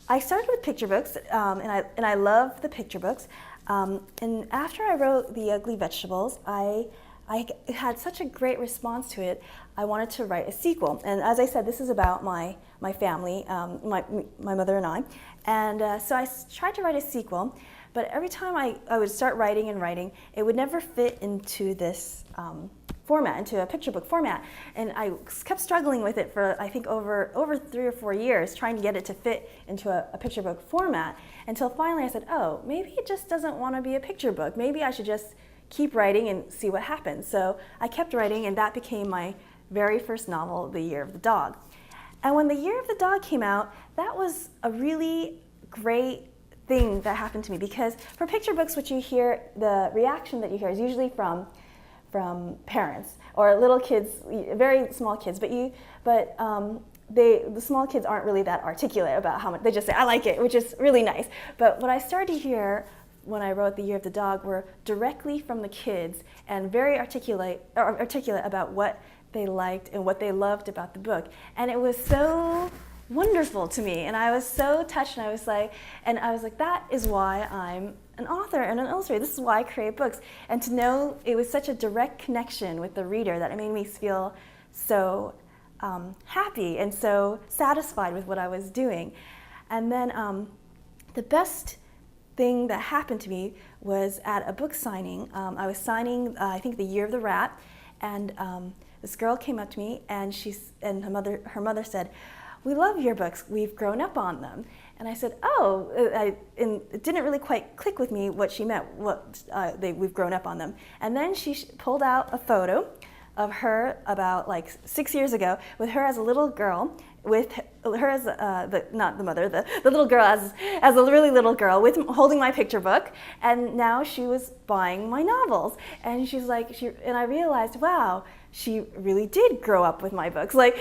I started with picture books, and I love the picture books. And after I wrote The Ugly Vegetables, I had such a great response to it. I wanted to write a sequel. And as I said, this is about my family, my mother and I. And so I tried to write a sequel, but every time I would start writing and writing, it would never fit into this format, into a picture book format. And I kept struggling with it for, I think, over 3 or 4 years, trying to get it to fit into a picture book format, until finally I said, oh, maybe it just doesn't want to be a picture book. Maybe I should just keep writing and see what happens. So I kept writing, and that became my very first novel, The Year of the Dog. And when The Year of the Dog came out, that was a really great thing that happened to me, because for picture books, what you hear, the reaction that you hear is usually from parents or little kids, very small kids, but the small kids aren't really that articulate about how much. They just say, I like it, which is really nice. But what I started to hear when I wrote The Year of the Dog were directly from the kids, and very articulate about what they liked and what they loved about the book. And it was so wonderful to me, and I was so touched, and I was like, that is why I'm an author and an illustrator. This is why I create books. And to know it was such a direct connection with the reader, that it made me feel so happy and so satisfied with what I was doing. And then the best thing that happened to me was at a book signing. I was signing, I think, The Year of the Rat, and this girl came up to me, and her mother said, "We love your books. We've grown up on them." And I said, "Oh," and it didn't really quite click with me what she meant. We've grown up on them. And then she pulled out a photo of her about like 6 years ago, with her as a little girl, with her as not the mother, the little girl as a really little girl, with holding my picture book, and now she was buying my novels. And she's like, and I realized, wow, she really did grow up with my books. Like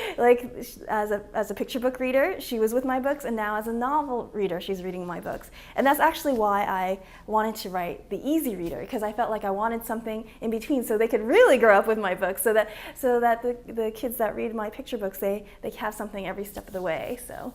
as a picture book reader, she was with my books, and now as a novel reader, she's reading my books. And that's actually why I wanted to write The Easy Reader, because I felt like I wanted something in between, so they could really grow up with my books, so that the kids that read my picture books, they have something every step of the way. So